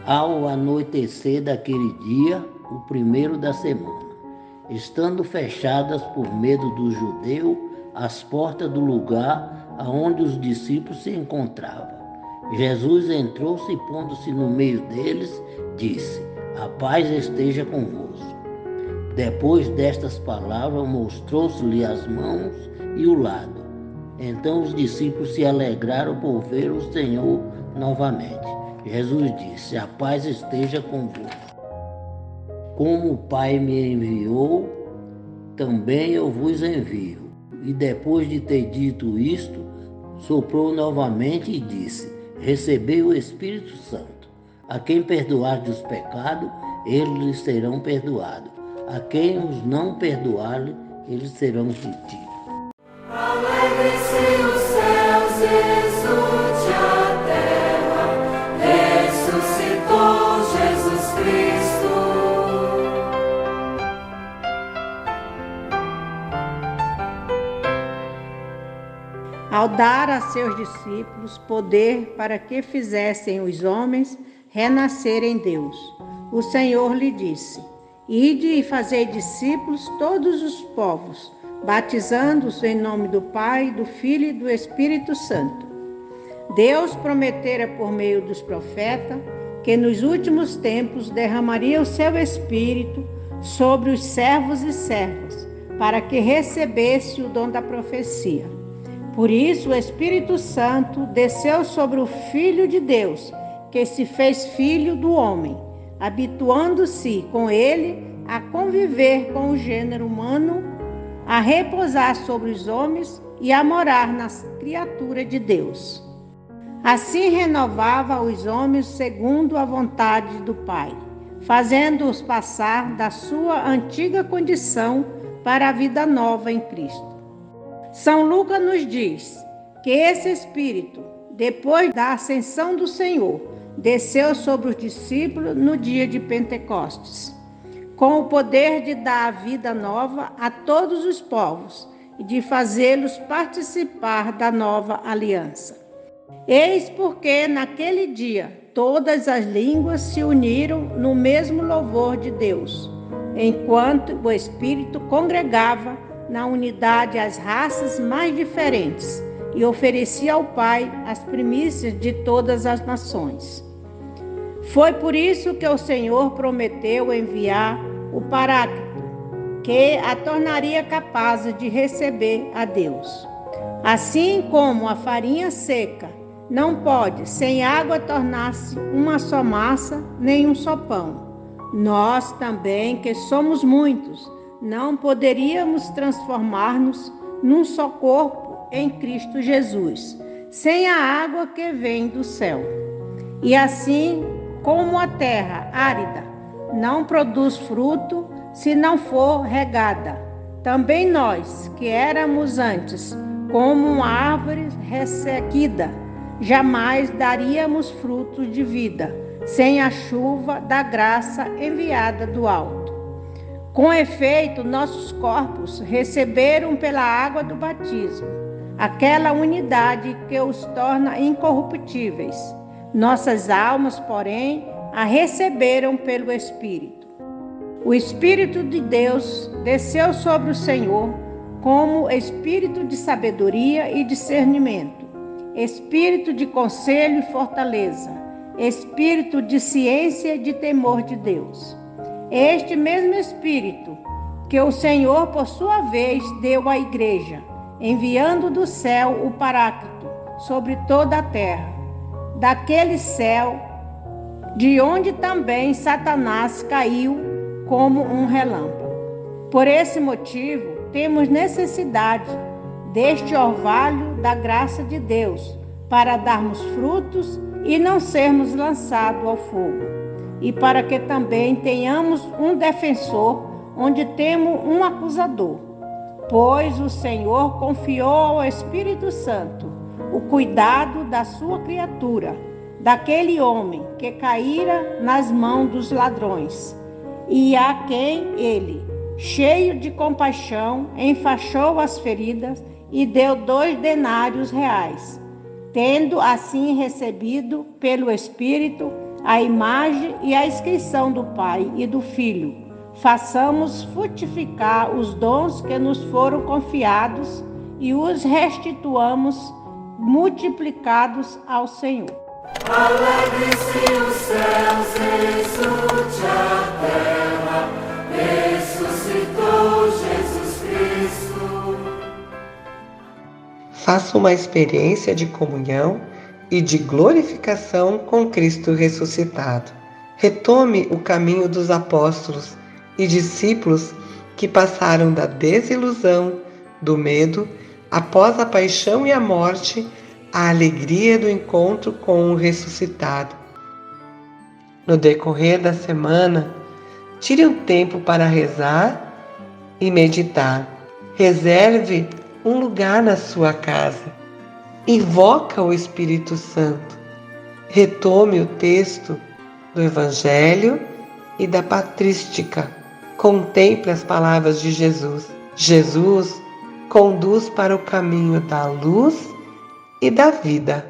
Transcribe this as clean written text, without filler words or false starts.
Ao anoitecer daquele dia, o primeiro da semana, estando fechadas por medo do judeu as portas do lugar aonde os discípulos se encontravam, Jesus entrou-se e, pondo-se no meio deles, disse: a paz esteja convosco. Depois destas palavras, mostrou-se-lhe as mãos e o lado. Então os discípulos se alegraram por ver o Senhor novamente. Jesus disse: a paz esteja convosco. Como o Pai me enviou, também eu vos envio. E depois de ter dito isto, soprou novamente e disse: recebei o Espírito Santo. A quem perdoardes os pecados, eles lhes serão perdoados. A quem os não perdoarem, eles serão retidos. Alegrem-se os céus, exulte a terra, ressuscitou Jesus Cristo. Ao dar a seus discípulos poder para que fizessem os homens renascer em Deus, o Senhor lhe disse: ide e fazei discípulos todos os povos, batizando-os em nome do Pai, do Filho e do Espírito Santo. Deus prometera por meio dos profetas que nos últimos tempos derramaria o seu Espírito sobre os servos e servas, para que recebesse o dom da profecia. Por isso o Espírito Santo desceu sobre o Filho de Deus, que se fez filho do homem, habituando-se com ele a conviver com o gênero humano, a repousar sobre os homens e a morar nas criaturas de Deus. Assim renovava os homens segundo a vontade do Pai, fazendo-os passar da sua antiga condição para a vida nova em Cristo. São Lucas nos diz que esse Espírito, depois da ascensão do Senhor, desceu sobre os discípulos no dia de Pentecostes, com o poder de dar a vida nova a todos os povos e de fazê-los participar da nova aliança. Eis porque naquele dia todas as línguas se uniram no mesmo louvor de Deus, enquanto o Espírito congregava na unidade as raças mais diferentes e oferecia ao Pai as primícias de todas as nações. Foi por isso que o Senhor prometeu enviar o Paráclito, que a tornaria capaz de receber a Deus. Assim como a farinha seca não pode, sem água, tornar-se uma só massa, nem um só pão, nós também, que somos muitos, não poderíamos transformar-nos num só corpo em Cristo Jesus, sem a água que vem do céu. E assim como a terra árida não produz fruto se não for regada, também nós, que éramos antes como uma árvore ressequida, jamais daríamos fruto de vida, sem a chuva da graça enviada do alto. Com efeito, nossos corpos receberam pela água do batismo aquela unidade que os torna incorruptíveis. Nossas almas, porém, a receberam pelo Espírito. O Espírito de Deus desceu sobre o Senhor como espírito de sabedoria e discernimento, espírito de conselho e fortaleza, espírito de ciência e de temor de Deus. Este mesmo Espírito que o Senhor, por sua vez, deu à igreja, enviando do céu o Paráclito sobre toda a terra, daquele céu de onde também Satanás caiu como um relâmpago. Por esse motivo, temos necessidade deste orvalho da graça de Deus para darmos frutos e não sermos lançados ao fogo. E para que também tenhamos um defensor onde temos um acusador. Pois o Senhor confiou ao Espírito Santo o cuidado da sua criatura, daquele homem que caíra nas mãos dos ladrões, e a quem ele, cheio de compaixão, enfaixou as feridas e deu 2 denários reais, tendo assim recebido pelo Espírito a imagem e a inscrição do Pai e do Filho. Façamos frutificar os dons que nos foram confiados e os restituamos multiplicados ao Senhor. Alegre-se os céus, exulte a terra, ressuscitou Jesus Cristo. Faça uma experiência de comunhão e de glorificação com Cristo ressuscitado. Retome o caminho dos apóstolos e discípulos que passaram da desilusão, do medo, após a paixão e a morte, à alegria do encontro com o ressuscitado. No decorrer da semana, tire um tempo para rezar e meditar. Reserve um lugar na sua casa. Invoca o Espírito Santo. Retome o texto do Evangelho e da Patrística. Contemple as palavras de Jesus. Jesus conduz para o caminho da luz e da vida.